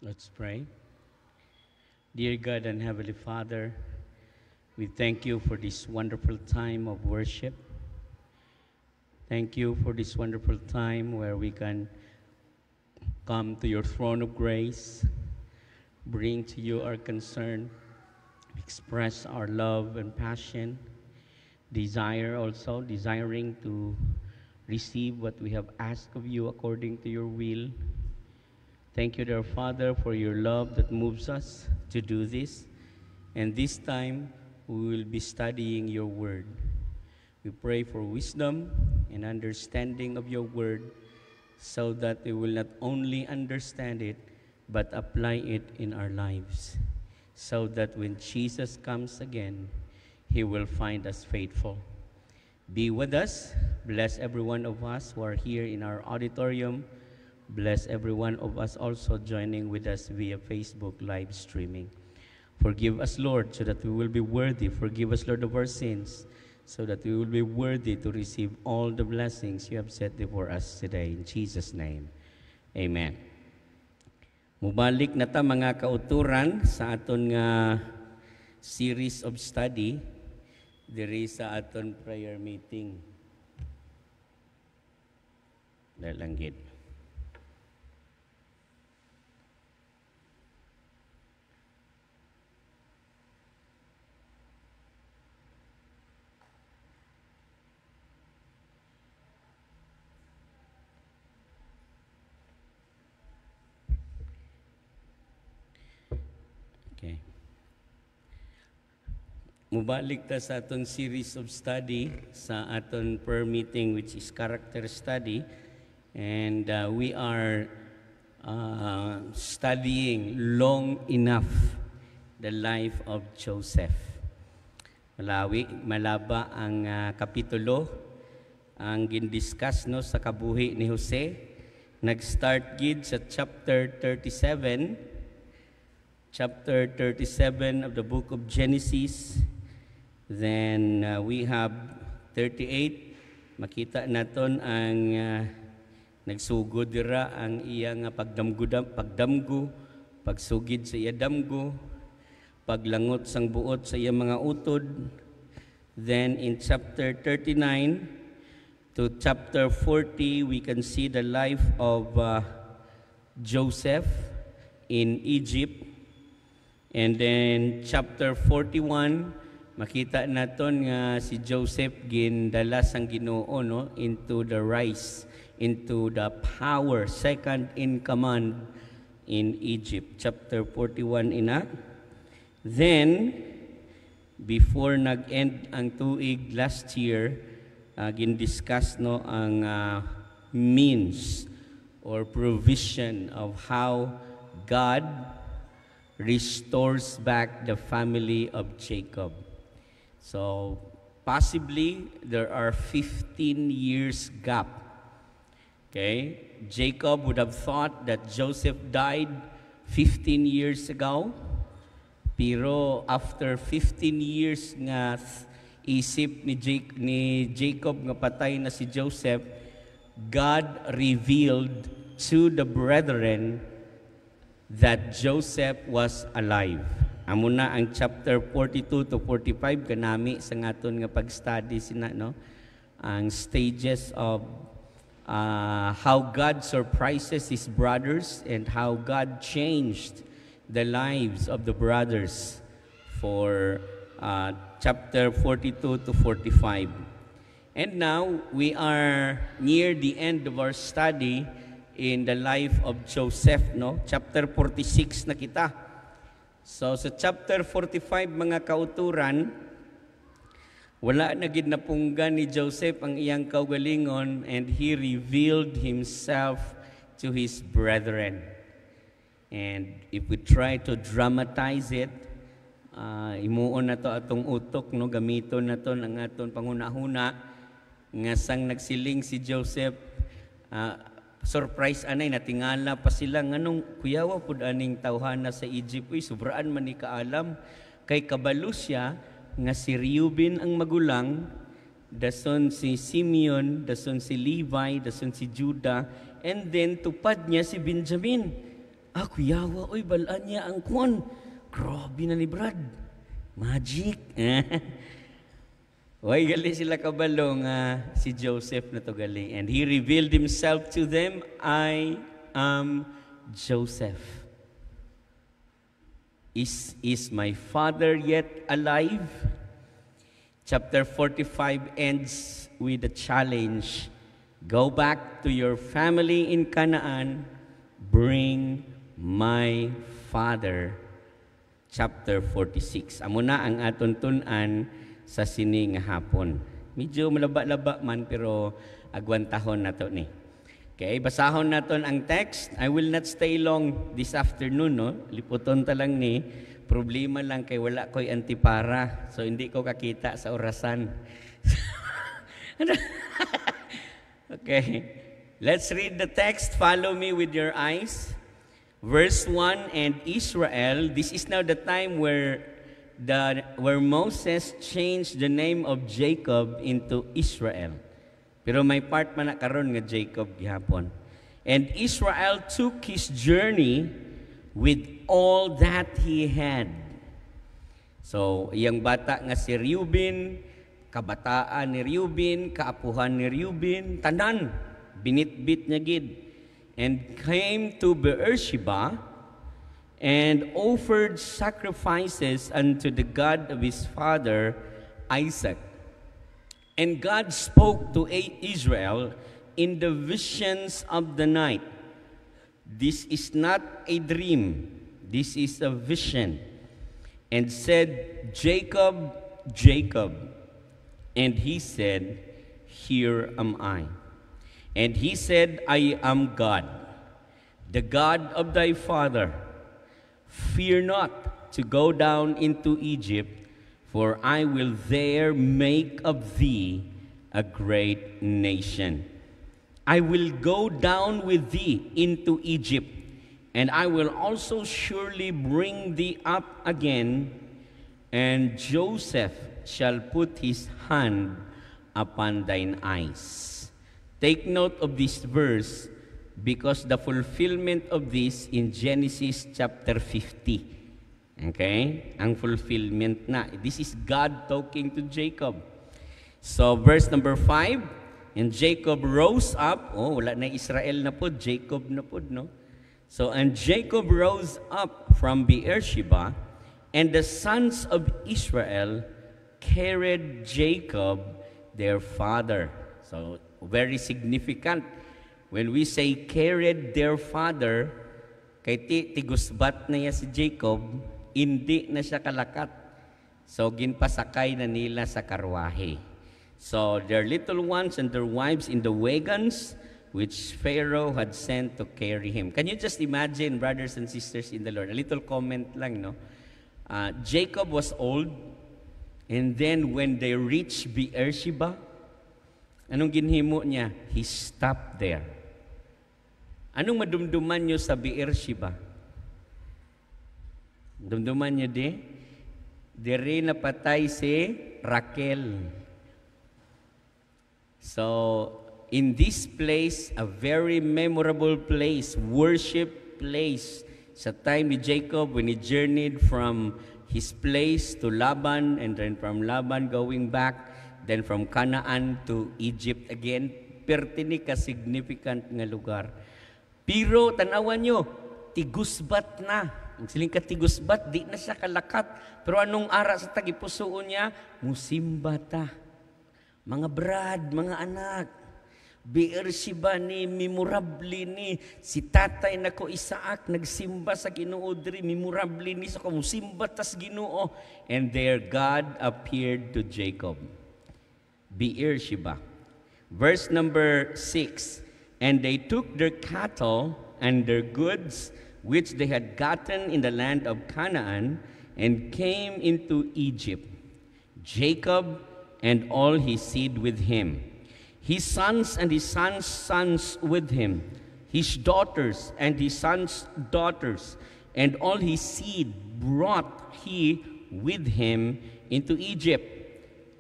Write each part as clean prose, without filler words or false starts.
Let's pray. Dear God and Heavenly Father, we thank you for this wonderful time of worship. Thank you for this wonderful time where we can come to your throne of grace, bring to you our concern, express our love and passion, desiring to receive what we have asked of you according to your will. Thank you, dear Father, for your love that moves us to do this. And this time, we will be studying your word. We pray for wisdom and understanding of your word so that we will not only understand it, but apply it in our lives. So that when Jesus comes again, he will find us faithful. Be with us. Bless every one of us who are here in our auditorium. Bless every one of us also joining with us via Facebook live streaming. Forgive us, Lord, so that we will be worthy. Forgive us, Lord, of our sins, so that we will be worthy to receive all the blessings you have set before us today. In Jesus' name, amen. Mubalik na ta mga kauturan sa aton nga series of study diri sa aton prayer meeting. Lalanggit. Mubalik ta sa aton series of study sa aton prayer meeting, which is character study, and we are studying long enough the life of Joseph. Malaba ang kapitulo ang gindiscuss no sa kabuhi ni Jose. Nag-start gid sa chapter 37 of the book of Genesis. Then we have 38. Makita naton ang nagsugod dira ang iyang pagdamgo, pagsugid sa iya damgo, paglangot sang buot sa iya mga utod. Then in chapter 39 to chapter 40, we can see the life of Joseph in Egypt. And then chapter 41, makita naton nga si Joseph gindala sang Ginoo no into the rise, into the power, second in command in Egypt. Chapter 41 ina. Then before nag-end ang tuig last year, gindiscuss no ang means or provision of how God restores back the family of Jacob. So, possibly, there are 15 years gap. Okay? Jacob would have thought that Joseph died 15 years ago. Pero after 15 years nga isip ni Jacob nga patay na si Joseph, God revealed to the brethren that Joseph was alive. Amo na ang chapter 42 to 45 kanami sa ngaton nga pag-study sina no ang stages of how God surprises his brothers and how God changed the lives of the brothers for chapter 42 to 45. And now we are near the end of our study in the life of Joseph, no? Chapter 46 na kita. So sa chapter 45 mga kauturan, wala na gid napunggan ni Joseph ang iyang kaugalingon, and he revealed himself to his brethren. And if we try to dramatize it, imuon na to atong utok, no, gamiton na to ang aton pangunahuna nga sang nagsiling si Joseph, surprise anay, natingala pa sila nganong kuyawa pud aning tawhana sa Egypt, uy sobraan man ni kaalam kay kabalo siya nga si Reuben ang magulang, dason si Simeon, dason si Levi, dason si Judah, and then tupad niya si Benjamin. kuyawa, oy, balaan niya ang kuwan. Grabe na ni Brad. Magic. Way gali sila kabalo nga si Joseph na to gali. And he revealed himself to them, I am Joseph. Is my father yet alive? Chapter 45 ends with a challenge. Go back to your family in Canaan, bring my father. Chapter 46. Amo na ang aton tun-an sa sini nga hapon. Medyo malaba-laba man pero agwantahon na to ni. Okay, basahon naton ang text. I will not stay long this afternoon, no? Liputon ta lang ni. Problema lang kay wala ko'y antipara. So hindi ko kakita sa orasan. Okay. Let's read the text. Follow me with your eyes. Verse 1, and Israel, this is now the time where Moses changed the name of Jacob into Israel. Pero may part man na karon nga Jacob gihapon. And Israel took his journey with all that he had. So, iyang bata nga si Reuben, kabataan ni Reuben, kaapuhan ni Reuben, tanan, binitbit niya gid. And came to Beersheba and offered sacrifices unto the God of his father Isaac. And God spoke to Israel in the visions of the night. This is not a dream, this is a vision. And said, Jacob, Jacob. And he said, Here am I. And he said, I am God, the God of thy father. Fear not to go down into Egypt, for I will there make of thee a great nation. I will go down with thee into Egypt, and I will also surely bring thee up again, and Joseph shall put his hand upon thine eyes. Take note of this verse, because the fulfillment of this in Genesis chapter 50. Okay? Ang fulfillment na. This is God talking to Jacob. So, verse number 5, and Jacob rose up. Oh, wala na Israel na po. Jacob na po, no? So, and Jacob rose up from Beersheba, and the sons of Israel carried Jacob, their father. So, very significant. When we say carried their father, kay tigusbat na niya si Jacob, hindi na siya kalakat. So, ginpasakay na nila sa karwahe. So, their little ones and their wives in the wagons, which Pharaoh had sent to carry him. Can you just imagine, brothers and sisters in the Lord? A little comment lang, no? Jacob was old, and then when they reached Beersheba, anong ginhimo niya? He stopped there. Anong madumduman nyo sa Beersheba? Dumduman nyo di? Diri napatay si Raquel. So, in this place, a very memorable place, worship place, sa time ni Jacob when he journeyed from his place to Laban, and then from Laban going back, then from Canaan to Egypt again. Pertini ka significant nga lugar. Pero tanawan nyo, tigusbat na. Ang siling ka tigusbat, di na siya kalakat. Pero anong ara sa tagipusoon niya? Musimba ta. Mga brad, mga anak, Beersheba ni, memorable ni, si tatay na ko Isaac, nagsimba sa Ginoo diri, memorable ni, sa kumusimba tas Ginoo. And there God appeared to Jacob. Beersheba. Verse number 6, and they took their cattle and their goods, which they had gotten in the land of Canaan, and came into Egypt. Jacob and all his seed with him, his sons and his sons' sons with him, his daughters and his sons' daughters, and all his seed brought he with him into Egypt.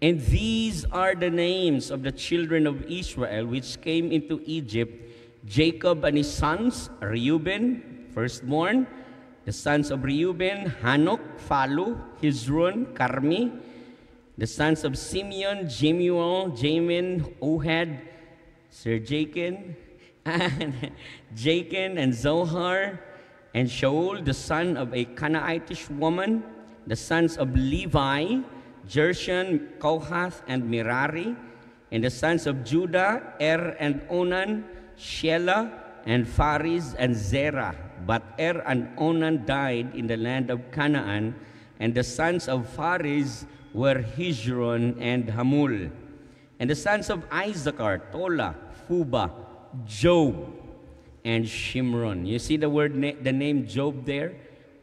And these are the names of the children of Israel which came into Egypt: Jacob and his sons, Reuben, firstborn. The sons of Reuben, Hanok, Phalu, Hezron, Carmi. The sons of Simeon, Jemuel, Jamin, Ohad, Sir Jachin, and Jachin and Zohar, and Shaul, the son of a Canaanitish woman. The sons of Levi, Jershon, Kohath, and Merari. And the sons of Judah, Er and Onan, Shelah, and Phares and Zerah. But Er and Onan died in the land of Canaan, and the sons of Phares were Hezron and Hamul. And the sons of Issachar, Tola, Phuba, Job, and Shimron. You see the name Job there?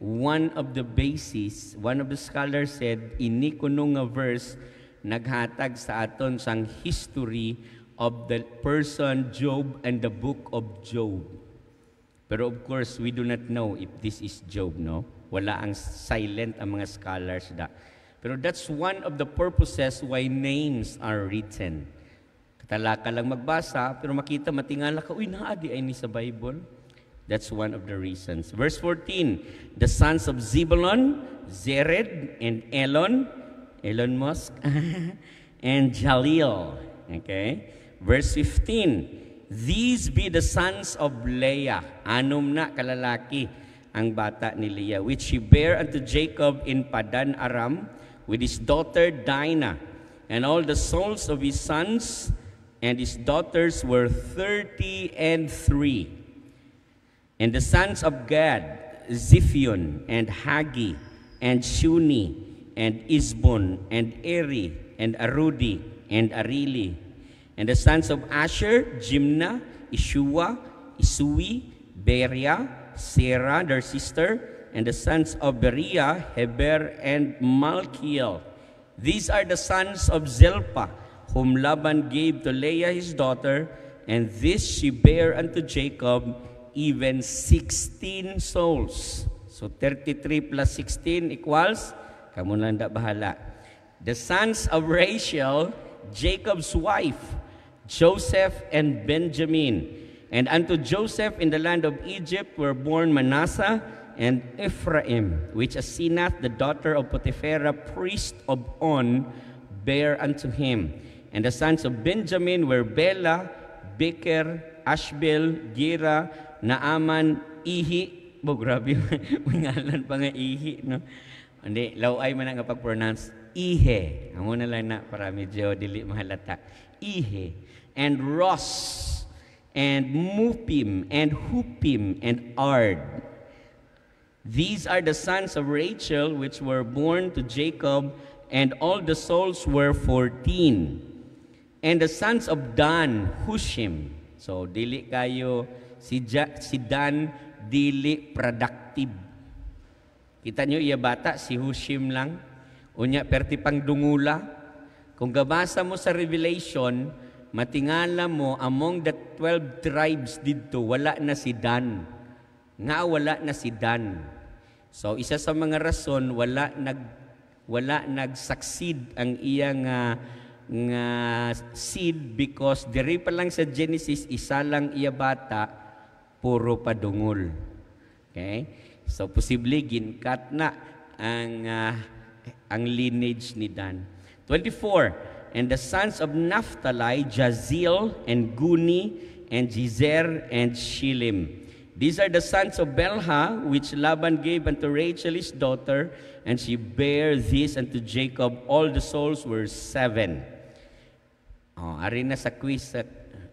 One of the bases, one of the scholars said, ini kuno nga verse naghatag sa aton sang history of the person Job and the book of Job. Pero of course, we do not know if this is Job, no? Wala ang silent ang mga scholars da. Pero that's one of the purposes why names are written. Katalaka lang magbasa, pero makita, matingala ka, uy, naadi ay ni sa Bible. That's one of the reasons. Verse 14, the sons of Zebulun, Zered, and Elon Musk, and Jalil. Okay? Verse 15, these be the sons of Leah. Anom na kalalaki ang bata ni Leah, which she bare unto Jacob in Padan Aram, with his daughter Dinah. And all the souls of his sons and his daughters were 33. And the sons of Gad, Ziphion, and Hagi, and Shuni, and Isbon, and Eri, and Arudi, and Arili. And the sons of Asher, Jimna, Ishua, Isui, Beria, Sarah, their sister, and the sons of Beriah, Heber, and Malkiel. These are the sons of Zilpah, whom Laban gave to Leah his daughter, and this she bare unto Jacob, even 16 souls. So 33 plus 16 equals, kamu lang da bahala. The sons of Rachel, Jacob's wife, Joseph and Benjamin. And unto Joseph in the land of Egypt were born Manasseh and Ephraim, which Asenath, the daughter of Potipherah, priest of On, bare unto him. And the sons of Benjamin were Bela, Beker, Ashbel, Gera, Naaman, Ihi. Bo, grabe, ngalan pa nga Ihi, no? Hindi, laway man nga pag-pronounce. Ihe. Amo na lang na para medyo dili mahalata. Ihe. And Ross, and Mupim, and Hupim, and Ard. These are the sons of Rachel, which were born to Jacob, and all the souls were 14. And the sons of Dan, Hushim. So, dili kayo, si Dan, dili productive. Kita nyo, iya bata, si Hushim lang. Unya, perti pang dungula. Kung gabasa mo sa Revelation, matingala mo, among the 12 tribes dito, wala na si Dan. Nga wala na si Dan. So, isa sa mga rason, wala nag-succeed ang iyang nga seed because diri pa lang sa Genesis, isa lang iya bata, puro padungol. Okay? So, posible ginkat na ang lineage ni Dan. 24, and the sons of Naphtali, Jazil, and Guni, and Jizer, and Shilim. These are the sons of Belha, which Laban gave unto Rachel his daughter, and she bare this unto Jacob. All the souls were 7. Oh, ari na sa quiz sa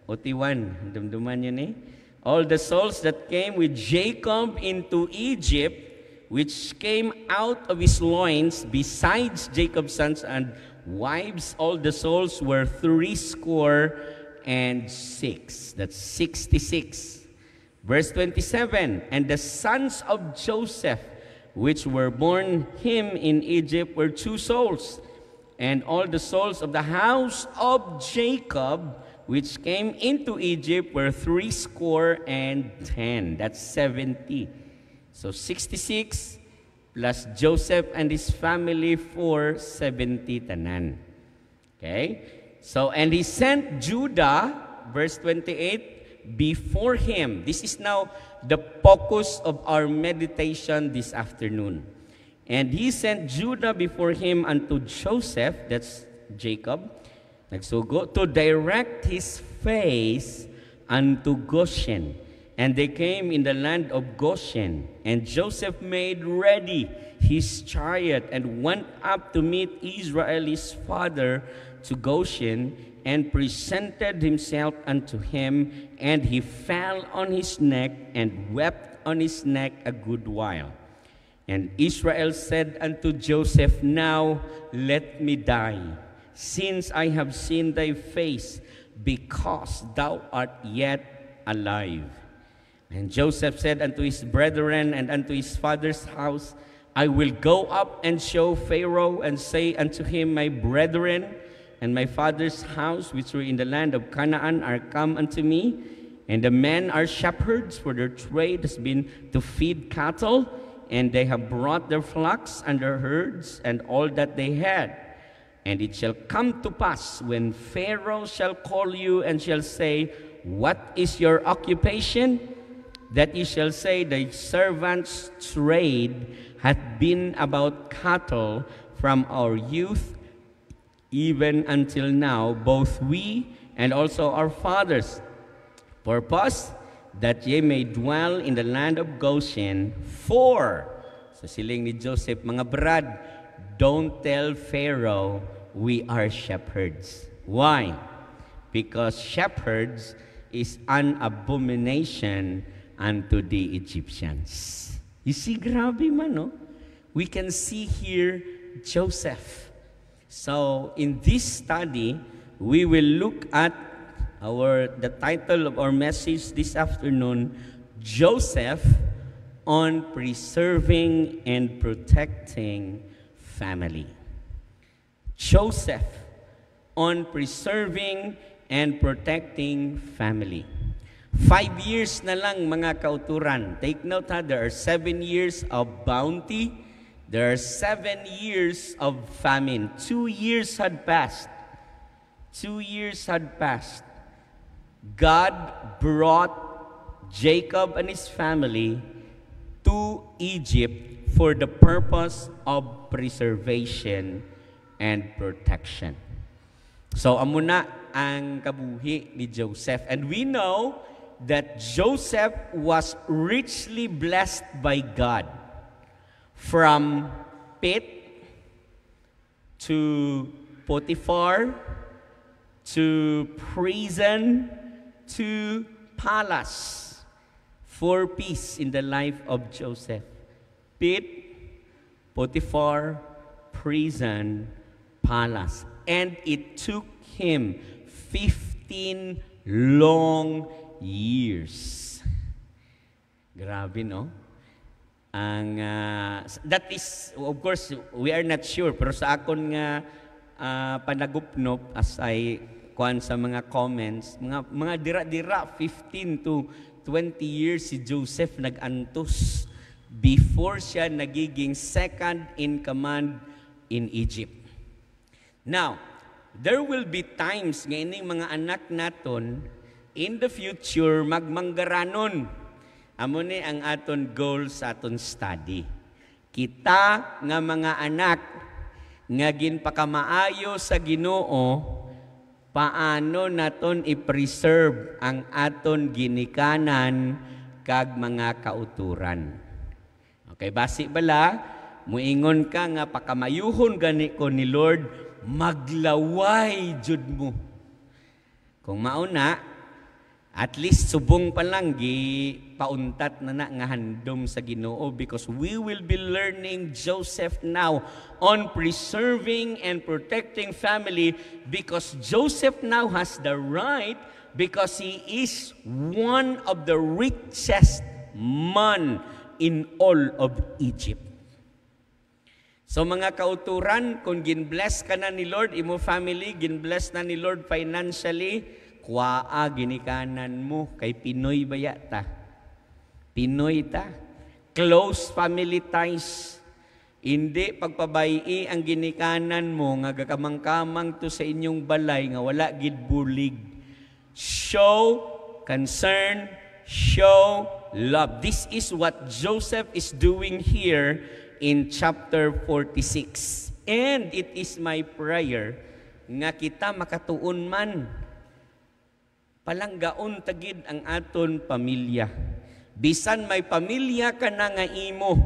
OT1. Dumduman yun eh. All the souls that came with Jacob into Egypt, which came out of his loins, besides Jacob's sons and wives, all the souls were 66. That's 66. Verse 27, and the sons of Joseph, which were born him in Egypt, were 2 souls. And all the souls of the house of Jacob, which came into Egypt, were 70. That's 70. So 66 plus Joseph and his family for 70 tanan. Okay? So, and he sent Judah, verse 28, before him. This is now the focus of our meditation this afternoon. And he sent Judah before him unto Joseph, that's Jacob, nagsugo, to direct his face unto Goshen. And they came in the land of Goshen. And Joseph made ready his chariot and went up to meet Israel his father to Goshen, and presented himself unto him, and he fell on his neck and wept on his neck a good while. And Israel said unto Joseph, Now let me die, since I have seen thy face, because thou art yet alive. And Joseph said unto his brethren and unto his father's house, I will go up and show Pharaoh, and say unto him, My brethren and my father's house, which were in the land of Canaan, are come unto me, and the men are shepherds, for their trade has been to feed cattle, and they have brought their flocks and their herds and all that they had. And it shall come to pass, when Pharaoh shall call you and shall say, What is your occupation? That ye shall say, Thy servant's trade hath been about cattle from our youth even until now, both we and also our fathers. Purpose, that ye may dwell in the land of Goshen. For, sa siling ni Joseph, mga brad, don't tell Pharaoh we are shepherds. Why? Because shepherds is an abomination unto the Egyptians. You see, grabe man, no? We can see here Joseph. So, in this study, we will look at the title of our message this afternoon, Joseph on Preserving and Protecting Family. Joseph on Preserving and Protecting Family. 5 years na lang, mga kauturan. Take note, ha, there are 7 years of bounty. There are 7 years of famine. 2 years had passed. 2 years had passed. God brought Jacob and his family to Egypt for the purpose of preservation and protection. So, amo na ang kabuhi ni Joseph. And we know that Joseph was richly blessed by God. From pit to Potiphar to prison to palace. 4 P's in the life of Joseph. Pit, Potiphar, prison, palace. And it took him 15 long years. Grabe, no? That is, of course, we are not sure, pero sa akon nga panagupnop, as I kuan sa mga comments, mga dira-dira, 15 to 20 years si Joseph nag-antos before siya nagiging second in command in Egypt. Now, there will be times nga ining mga anak naton in the future magmanggaranon. Amo ni ang aton goal sa aton study. Kita nga mga anak nga ginpakamaayo sa Ginoo, paano naton i-preserve ang aton ginikanan kag mga kauturan. Okay, basi bala, muingon ka nga pakamayuhon gani ko ni Lord, maglaway jud mo. Kung mauna, at least subong pa lang pauntat na nga handom sa Ginoo, because we will be learning Joseph now on preserving and protecting family, because Joseph now has the right, because he is one of the richest man in all of Egypt. So mga kauturan, kung ginbless ka na ni Lord, imo family, ginbless na ni Lord financially, kuwaa ginikanan mo, kay Pinoy baya ta. Pinoy ta. Close family ties. Hindi pagpabayi ang ginikanan mo, nga gakamang-kamang to sa inyong balay, nga wala gid bulig. Show concern, show love. This is what Joseph is doing here in chapter 46. And it is my prayer nga kita makatuon man palanggaon tagid ang aton pamilya. Bisan may pamilya ka na nga imo,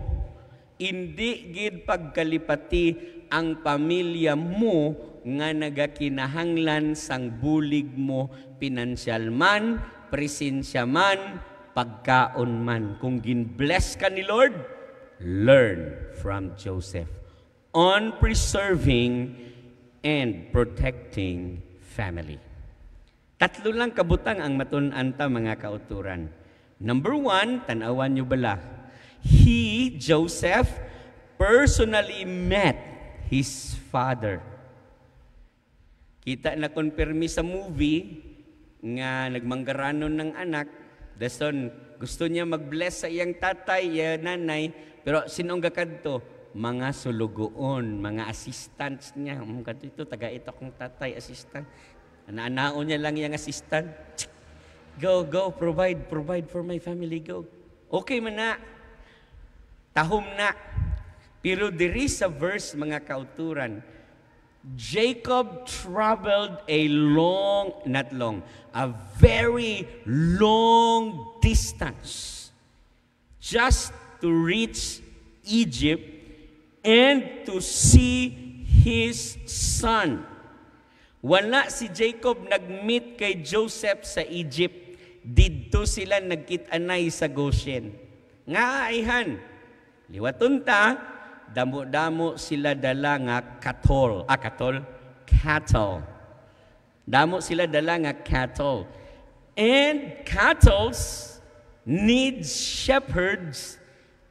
hindi gid pagkalipati ang pamilya mo nga nagakinahanglan sang bulig mo, pinansyal man, presensya man, pagkaon man. Kung gin-bless ka ni Lord, learn from Joseph on preserving and protecting family. Tatlo lang kabutang ang matun-an ta mga kauturan. Number 1, tanawan nyo bala, he, Joseph, personally met his father. Kita na konfirmi sa movie nga nagmanggaranon ng anak, dason gusto niya mag-bless sa iyang tatay, nanay, pero sinong gakadto? Mga sulugoon, mga assistants niya. Ito, taga ito akong tatay, assistant. Anaanaon niya lang yung assistant. Go, provide for my family, go. Okay man na. Tahom na. Pero diri sa verse, mga kauturan, Jacob traveled a very long distance just to reach Egypt and to see his son. Wala si Jacob nag-meet kay Joseph sa Egypt. Didto sila nagkit-anay sa Goshen. Nga ayhan, liwaton ta, damo-damo sila dala nga cattle. Damo sila dala nga cattle. And cattle needs shepherds,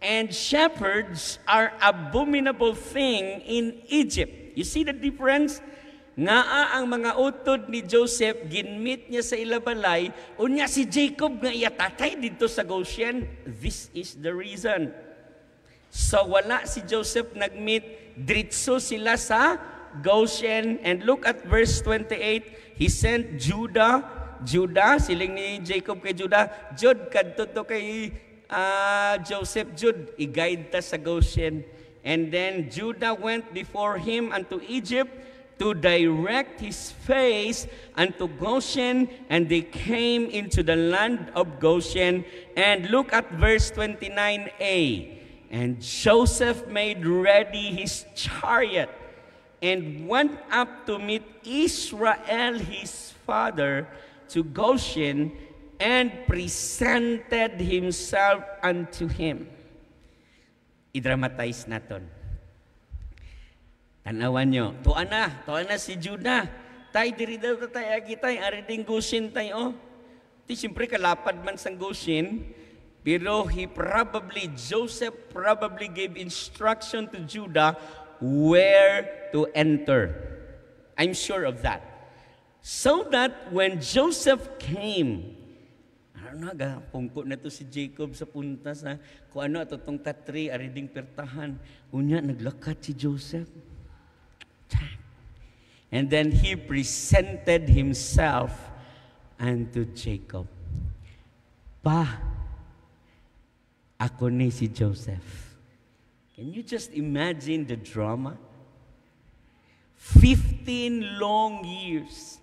and shepherds are abominable thing in Egypt. You see the difference? Nga ang mga utod ni Joseph, ginmeet niya sa ilabalay, unya si Jacob nga iyatatay dito sa Goshen. This is the reason. So wala si Joseph nagmeet, diretso sila sa Goshen. And look at verse 28, he sent Judah, siling ni Jacob kay Judah, Jud, kadto to kay Joseph, Jud, i-guide ta sa Goshen. And then Judah went before him unto Egypt, to direct his face unto Goshen, and they came into the land of Goshen. And look at verse 29a. And Joseph made ready his chariot and went up to meet Israel his father to Goshen, and presented himself unto him. I-dramatize naton. Tanawan nyo, tuan na si Judah. Tay, diri daw tatay, agitay, ariding Goshen tayo. Di siyempre kalapad man sang Goshen, pero Joseph probably gave instruction to Judah where to enter. I'm sure of that. So that when Joseph came, pungko na to si Jacob sa puntas na kung ano at itong tatri, ariding pertahan. Unya, naglakad si Joseph. And then he presented himself unto Jacob. Pa, ako ni si Joseph. Can you just imagine the drama? 15 long years.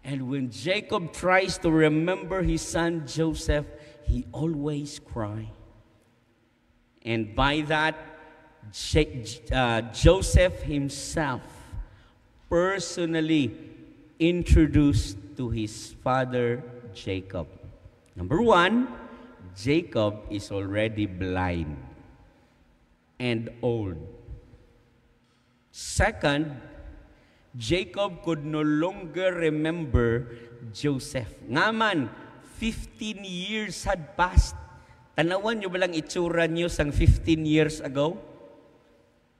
And when Jacob tries to remember his son Joseph, he always cries. And by that, Joseph himself personally introduced to his father Jacob. Number 1, Jacob is already blind and old. Second, Jacob could no longer remember Joseph. Nga man, 15 years had passed. Tanawan nyo ba lang itsura nyo sang 15 years ago?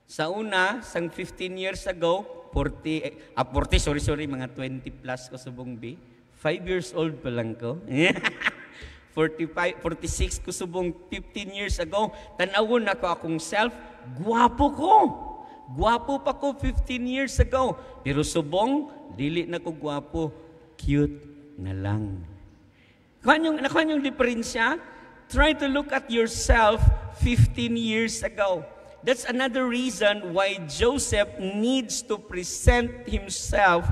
Sa una, sang 15 years ago, 40, mga 20 plus ko subong B. 5 years old pa lang ko. 46 ko subong 15 years ago. Tanawon ako akong self, guwapo ko. Guwapo pa ko 15 years ago. Pero subong, dili na ko guwapo. Cute na lang. Nakuha yung diferensya? Try to look at yourself 15 years ago. That's another reason why Joseph needs to present himself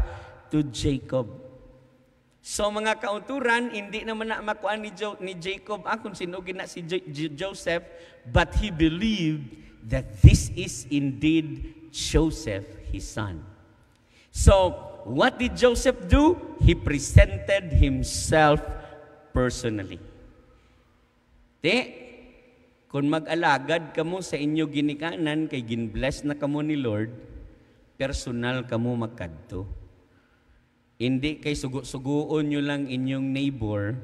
to Jacob. So mga kauturan, hindi naman na makuha ni Jacob kung sinugin na si Joseph, but he believed that this is indeed Joseph, his son. So, what did Joseph do? He presented himself personally. Kung mag-alagad kamo sa inyo ginikanan, kay ginbless na kamo ni Lord, personal kamo magkadto. Hindi kay sugo-sugoon nyo lang inyong neighbor.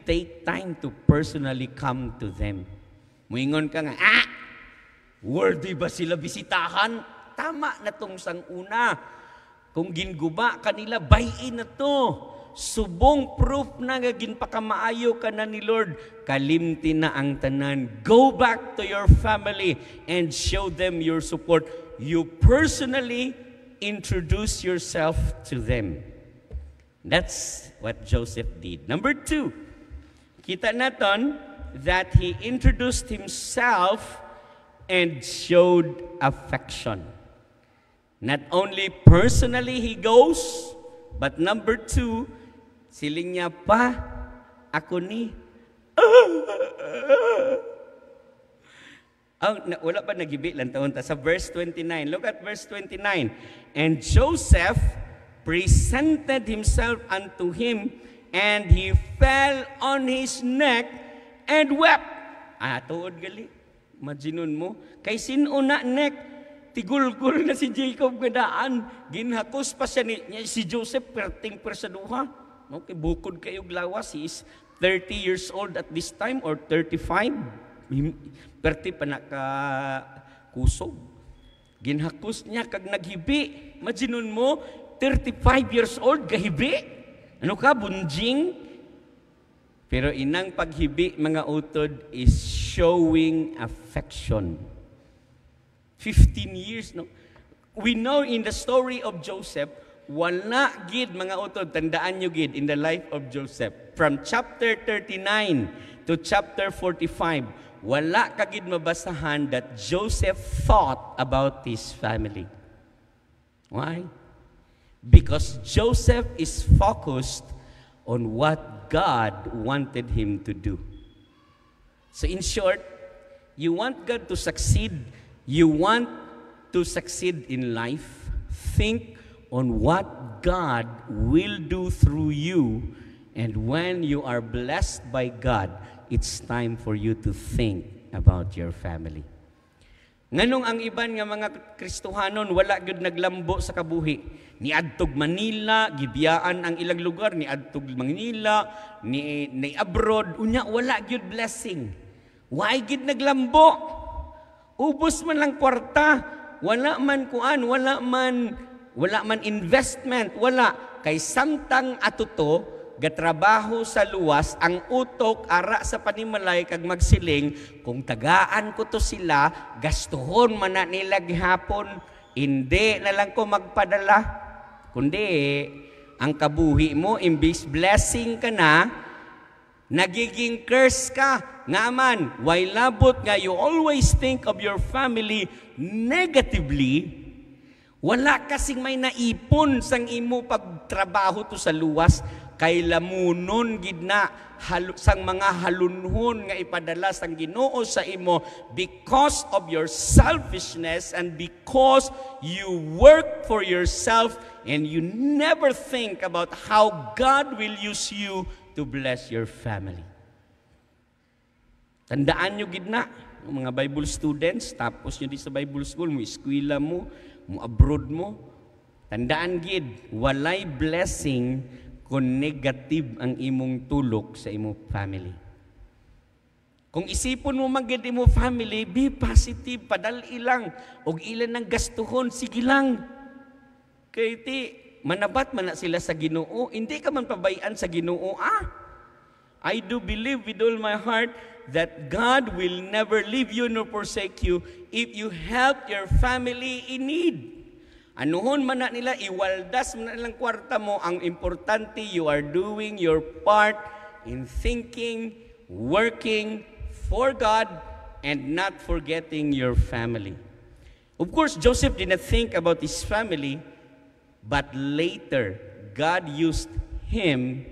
Take time to personally come to them. Muingon ka nga, worthy ba sila bisitahan? Tama na tong sang una. Kung ginguba kanila, bayin na to. Subong proof na nga ginpakamaayo ka na ni Lord. Kalimti na ang tanan. Go back to your family and show them your support. You personally introduce yourself to them. That's what Joseph did. Number 2, kita natin that he introduced himself and showed affection. Not only personally he goes, but number 2, siling niya pa, ako ni. Wala pa nagibi lang taon ta sa verse 29. Look at verse 29. And Joseph presented himself unto him, and he fell on his neck and wept. Tuod gali. Majinon mo. Kay sinuna neck, tigulgul na si Jacob gadaan. Ginhakos pa siya si Joseph, perting persaduha. Okay, bukod kayo glawas. He is 30 years old at this time or 35. Perti pa nakakusog. Ginhakos niya kag naghibi. Majinon mo, 35 years old, gahibi. Ano ka, bunjing? Pero inang paghibi, mga utod, is showing affection. 15 years, no? We know in the story of Joseph, wala gid, mga utod, tandaan nyo gid, in the life of Joseph. From chapter 39 to chapter 45, wala kagid mabasahan that Joseph thought about his family. Why? Because Joseph is focused on what God wanted him to do. So in short, you want God to succeed, you want to succeed in life, think on what God will do through you, and when you are blessed by God, it's time for you to think about your family. Nganong ang iban nga mga Kristohanon wala gyud naglambo sa kabuhi. Niadtog Manila, gibiyaan ang ilang lugar, niadtog Manila, ni abroad, unya wala gyud blessing. Why gid naglambo? Ubos man lang kwarta, wala man kuan, wala man investment, wala kay samtang atuto gatrabaho sa luwas, ang utok ara sa panimalay kag magsiling, kung tagaan ko to sila, gastuhon man na nila gihapon, hindi na lang ko magpadala. Kundi, ang kabuhi mo, imbis blessing ka na, nagiging curse ka. Nga man, why labot nga you always think of your family negatively, wala kasing may naipon sang imo pagtrabaho to sa luwas, kay lamunon gid na sang mga halunhon nga ipadala sang Ginoo sa imo because of your selfishness and because you work for yourself and you never think about how God will use you to bless your family. Tandaan nyo gid na, mga Bible students, tapos nyo di sa Bible school, mo eskwela mo abroad mo, tandaan gid, walay blessing kung negative ang imong tulok sa imong family. Kung isipon mo magid imong family, be positive, padali lang, og ilan ng gastuhon, sige lang. Kaya manabat man na sila sa Ginoo, hindi ka man pabayaan sa Ginoo, I do believe with all my heart that God will never leave you nor forsake you if you help your family in need. Anuhon man na nila, iwaldas man na nilang kwarta mo, ang importante, you are doing your part in thinking, working for God, and not forgetting your family. Of course, Joseph did not think about his family, but later, God used him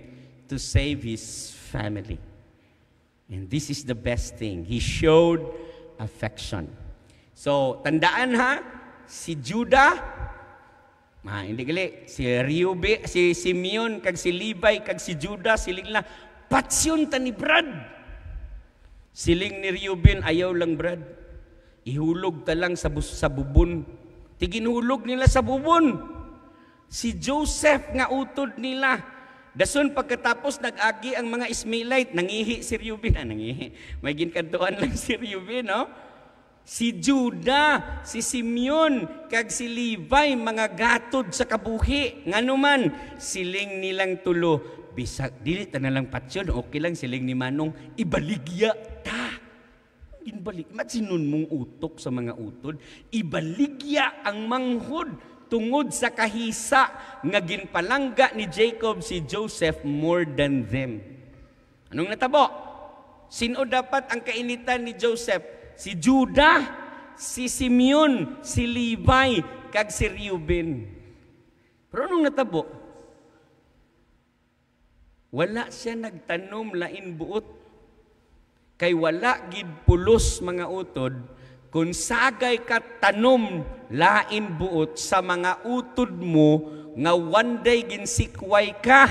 to save his family. And this is the best thing. He showed affection. So, tandaan ha, si Judah, hindi gali, si Reuben, si Simeon, kag si Levi, kag si Judah, siling na, patsyon ta ni Brad. Siling ni Reuben, ayaw lang Brad. Ihulog ta lang sa bubon. Tiginhulog nila sa bubon. Si Joseph nga utod nila. Dason pagkatapos nag-agi ang mga Ismailite, nangihi si Reuben. Nangihi. May ginkantuan lang si Reuben, no? Si Judah, si Simeon, kag si Levi, mga gatod sa kabuhi. Nganuman, siling nilang tulo. Bisag, dili ta na lang patsyon, okay lang siling ni Manong, ibaligya ta. Ginbalik, matsinun mong utok sa mga utod, ibaligya ang manghod tungod sa kahisa nga ginpalangga ni Jacob si Joseph more than them. Anong natabo? Sino dapat ang kainitan ni Joseph? Si Judah, si Simeon, si Levi, kag si Reuben. Pero anong natabo? Wala siya nagtanom lain buot. Kay wala gid pulos mga utod, kung sagay ka tanom lain buot sa mga utod mo, nga one day ginsikway ka,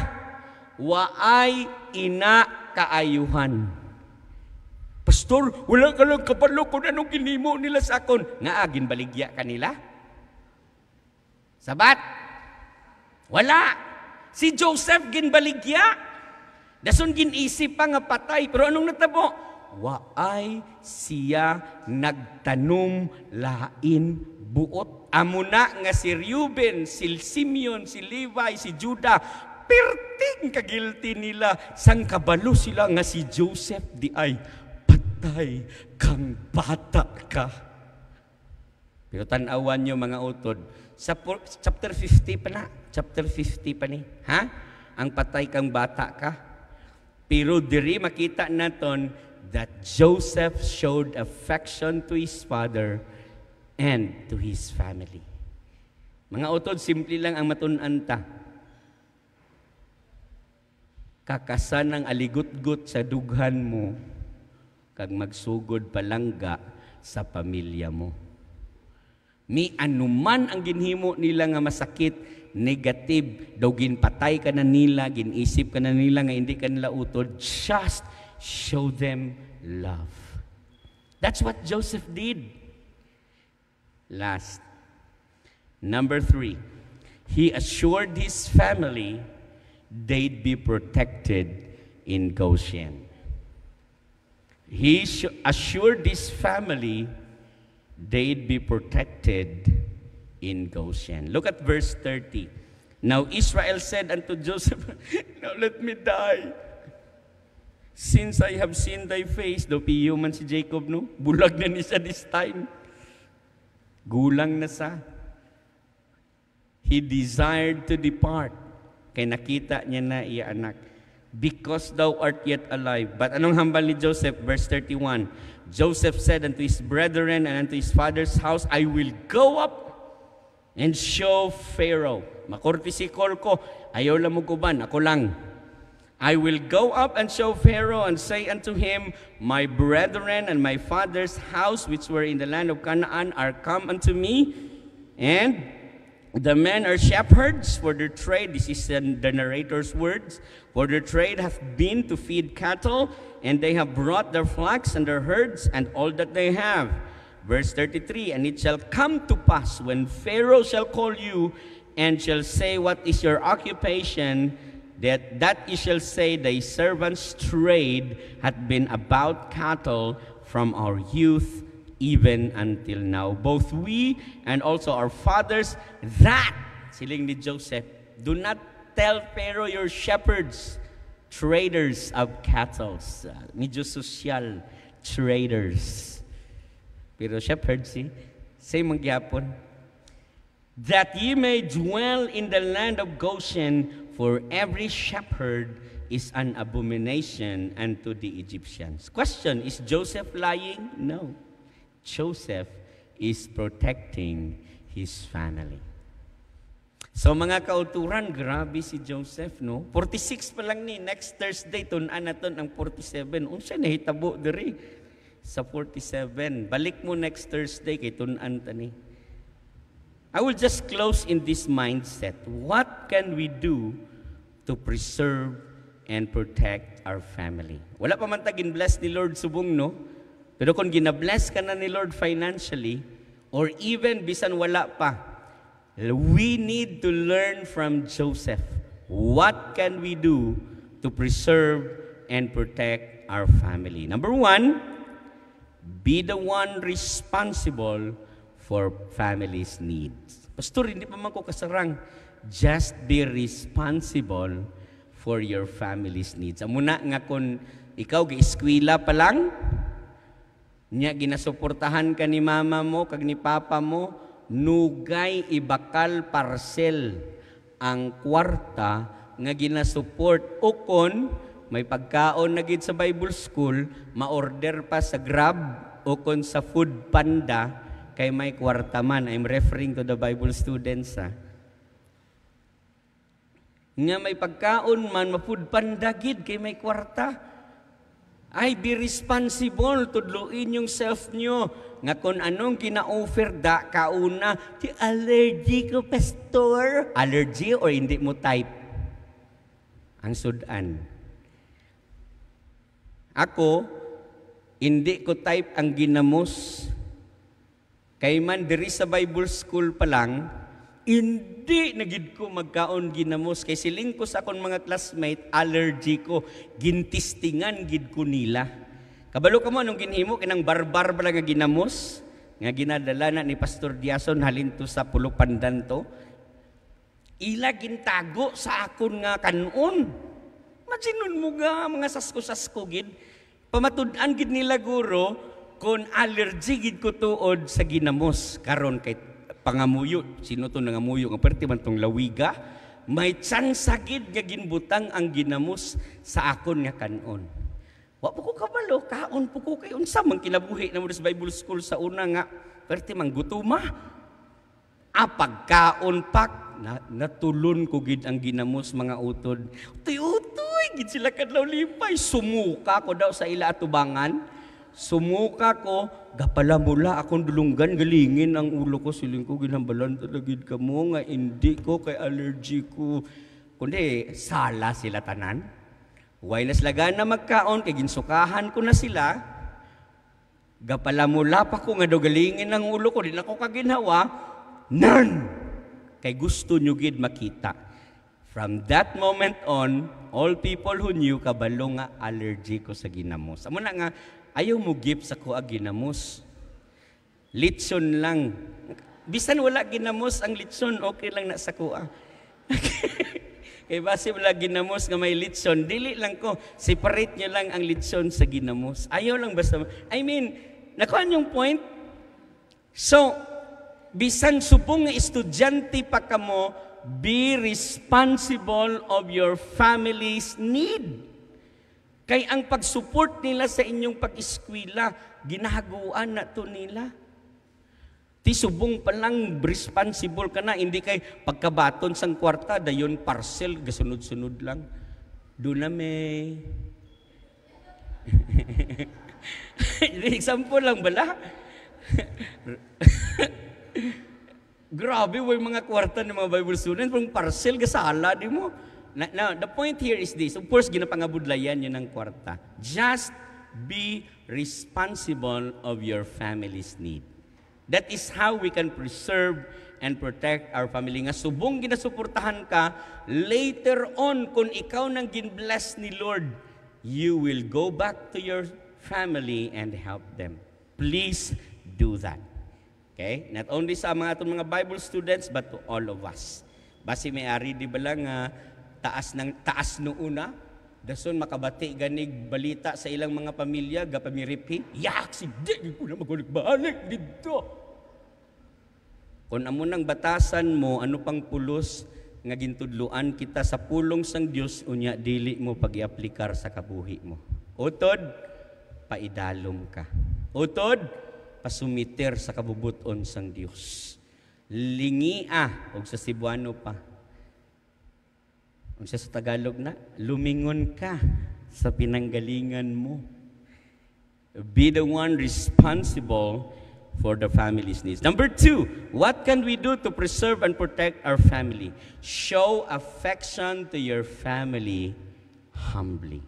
waay ina kaayuhan. Pastor, wala ka lang kapalo kung anong ginimo nila sa akon. Nga, ginbaligya ka nila? Sabat? Wala. Si Joseph ginbaligya. Dason ginisip pa nga patay. Pero anong natabo? Waay siya nagtanom lain buot. Amuna nga si Reuben, si Simeon, si Levi, si Judah, perting kagilti nila. Sang kabalo sila nga si Joseph di ay patay kang bata ka. Pero tanawan nyo mga utod, sa chapter 50 pa na, chapter 50 pa ni, ha? Ang patay kang bata ka. Pero diri makita naton that Joseph showed affection to his father and to his family. Mga utod, simple lang ang matun-an ta. Kakasan ng aligut-gut sa dughan mo, kag magsugod palangga sa pamilya mo. Mi anuman ang ginhimo nila nga masakit, negative, daw ginpatay ka na nila, ginisip ka na nila nga hindi ka nila utod, just show them love. That's what Joseph did. Last, number 3, he assured his family they'd be protected in Goshen. He assured his family they'd be protected in Goshen. Look at verse 30. Now Israel said unto Joseph, now let me die, since I have seen thy face. Daw piyo man si Jacob, no? Bulag na ni siya this time. Gulang na sa. He desired to depart. Kay nakita niya na iya anak. Because thou art yet alive. But anong hambal ni Joseph? Verse 31. Joseph said unto his brethren and unto his father's house, I will go up and show Pharaoh. Makortisikol ko, ayaw lang mo kuban, ako lang. I will go up and show Pharaoh and say unto him, my brethren and my father's house, which were in the land of Canaan, are come unto me, and the men are shepherds for their trade. This is the narrator's words. For their trade hath been to feed cattle, and they have brought their flocks and their herds and all that they have. Verse 33, and it shall come to pass when Pharaoh shall call you and shall say, what is your occupation? That ye shall say, thy servant's trade hath been about cattle from our youth even until now. Both we and also our fathers, that, siling ni Joseph, do not tell Pharaoh your shepherds, traders of cattle. Medyo social, traders. Pero shepherds, say mangyapon. that ye may dwell in the land of Goshen, for every shepherd is an abomination unto the Egyptians. Question, is Joseph lying? No. Joseph is protecting his family. So mga kauturan, grabe si Joseph, no? 46 pa lang ni, next Thursday, tunan natin ang 47. Unsa nahitabo diri sa 47. Balik mo next Thursday, kay tunan tani. I will just close in this mindset. What can we do to preserve and protect our family? Wala pa man ta gin-bless ni Lord subong, no? Pero kung gina-bless ka na ni Lord financially, or even bisan wala pa, we need to learn from Joseph. What can we do to preserve and protect our family? Number one, be the one responsible for family's needs. Pastor, hindi pa man ko kasarang. Just be responsible for your family's needs. Amuna nga kung ikaw gi-eskwela pa lang, nya ginasuportahan ka ni mama mo, kag ni papa mo, nugay ibakal parcel ang kwarta nga ginasupport, o kon may pagkaon na gid sa Bible School, ma-order pa sa Grab o kon sa Food Panda, kay may kwarta man. I'm referring to the Bible students. Nga may pagkaon man, ma-Food Panda gid, kay may kwarta. Ay, be responsible, tudluin yung self nyo. Nga kung anong kina-offer da, kauna, di allergy ko, pastor. Allergy or hindi mo type? Ang sudan. Ako, hindi ko type ang ginamos. Kay man diri sa Bible School pa lang, hindi nagid ko magkaon ginamos. Kay siling ko sa akong mga classmate, allergy ko, gintistingan gid ko nila. Kabalo ka mo, anong ginhimo, kinang barbar ba lang nga ginamos, nga ginadala na ni Pastor Diason halinto sa Pulupandan to, ila gintago sa akon nga kanon. Majinon mo nga, mga sasko-sasko gid. Pamatud-an gid nila guro, kung allergy gid ko tuod sa ginamos. Karon kay pangamuyo, sino to nangamuyo, nga perti man tong lawiga, may tsansa gid nga ginbutang ang ginamos sa akon nga kanon. Wa po ko kabalo, kaon po ko kay unsa man kinabuhi na mo sa Bible School sa una nga, perti man gutuma. Pagkaon pak, natulon ko gid ang ginamos mga utod. Utoy, gid sila kadlaw lipay. Sumuka ko daw sa ila atubangan. Sumuka ko, gapala mula akong dulunggan, galingin ang ulo ko, siling ko, ginambalan talagid ka mo, nga hindi ko, kay allergy ko. Kundi, sala sila tanan. Huwag na sila na magkaon, kay ginsukahan ko na sila. Gapala mula pa ko, nga daw galingin ang ulo ko, di na ko kaginawa, nan! Kay gusto nyo gid makita. From that moment on, all people who knew, kabalo nga allergy ko sa ginamos. Amo na nga, ayaw mo gift sa kuha ginamos. Litson lang. Bisan wala ginamos ang litson, okay lang na sa kuha. Kaya base wala ginamos nga may litson, dili lang ko, separate nyo lang ang litson sa ginamos. Ayaw lang basta, I mean, nakuha yung point? So, bisan subong nga estudyante pa kamo, be responsible of your family's need. Kay ang pag-support nila sa inyong pag-eskwela, ginahaguan na to nila. Ti subong pa lang responsible ka na, hindi kay pagkabaton sang kwarta, dayon parcel, gasunod-sunod lang. Doon na may... Example lang bala. Grabe, way mga kwarta ng mga Bible students, pang parcel, gasala, di mo. Now, the point here is this. Of course, ginapangabudlayan yun ng kwarta. Just be responsible of your family's need. That is how we can preserve and protect our family. Nga subong ginasuportahan ka, later on, kung ikaw nang ginbless ni Lord, you will go back to your family and help them. Please do that. Okay? Not only sa mga atong mga Bible students, but to all of us. Basi may-ari, di ba lang, taas no una, dason makabati ganig balita sa ilang mga pamilya, gapamiripi, yak, si di ko na magulik-balik dito. Kung amo nang batasan mo, ano pang pulos nga gintudluan kita sa pulong sang Dios, unya dili mo pag-iaplikar sa kabuhi mo. Utod, paidalom ka. Utod, pasumiter sa kabubuton sang Dios. Lingia, o sa Cebuano pa. O sa Tagalog na, lumingon ka sa pinanggalingan mo. Be the one responsible for the family's needs. Number 2, what can we do to preserve and protect our family? Show affection to your family humbly.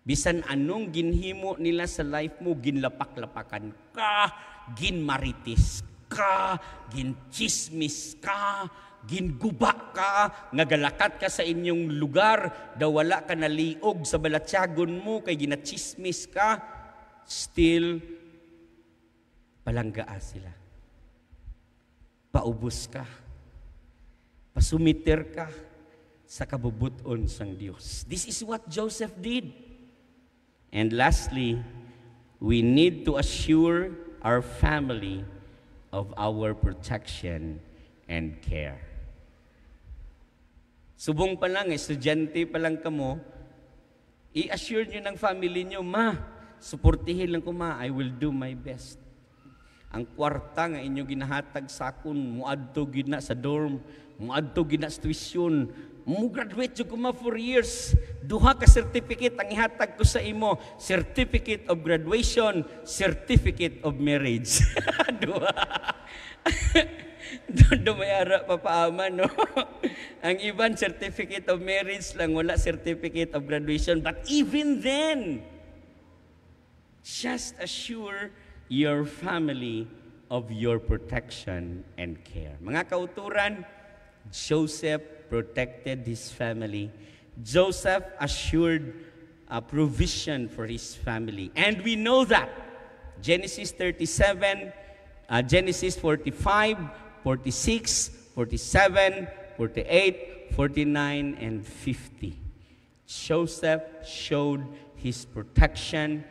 Bisan anong ginhimo nila sa life mo, ginlapak-lapakan ka, ginmaritis ka, ginchismis ka, ginguba ka, nagalakat ka sa inyong lugar, daw wala ka naliog sa balatyagon mo, kay ginachismis ka, still, palanggaa sila. Paubos ka. Pasumiter ka sa kabubuton sang Dios. This is what Joseph did. And lastly, we need to assure our family of our protection and care. Subong pa lang, estudyante pa lang kamo, i-assure nyo ng family nyo, ma, suportihin lang ko ma, I will do my best. Ang kwarta nga inyong ginahatag sa akon, muadto gina sa dorm, muadto gina sa tuition, mu-graduate ko ma 4 years. Duha ka certificate ang ihatag ko sa imo. Certificate of graduation, certificate of marriage. Duha. Doon may ara papaama, no? Ang iban, certificate of marriage lang, wala certificate of graduation. But even then, just assure your family of your protection and care. Mga kauturan, Joseph protected his family. Joseph assured a provision for his family. And we know that. Genesis 37, Genesis 45, 46, 47, 48, 49, and 50. Joseph showed his protection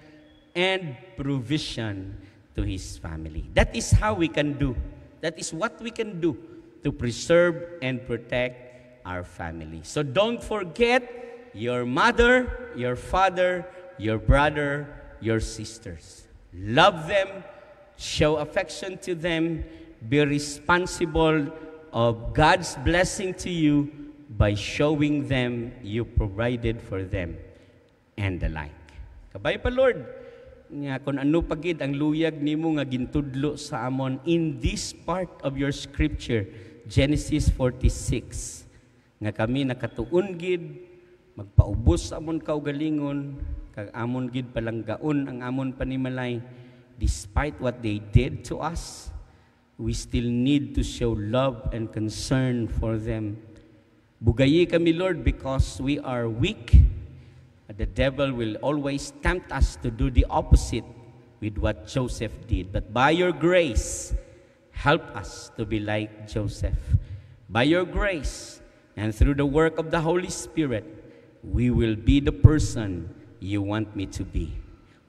and provision to his family. That is how we can do. That is what we can do to preserve and protect our family. So don't forget your mother, your father, your brother, your sisters. Love them, show affection to them, be responsible of God's blessing to you by showing them you provided for them and the like. Kabay pa, Lord, nga kung ano pagid ang luyag nimo nga gintudlo sa amon in this part of your scripture, Genesis 46, nga kami nakatuon gid magpaubos sa amon kaugalingon, kag amon gid palanggaon ang amon panimalay. Despite what they did to us, we still need to show love and concern for them. Bugayi kami, Lord, because we are weak. The devil will always tempt us to do the opposite with what Joseph did. But by your grace, help us to be like Joseph. By your grace and through the work of the Holy Spirit, we will be the person you want me to be.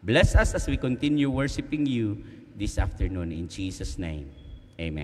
Bless us as we continue worshiping you this afternoon. In Jesus' name, amen.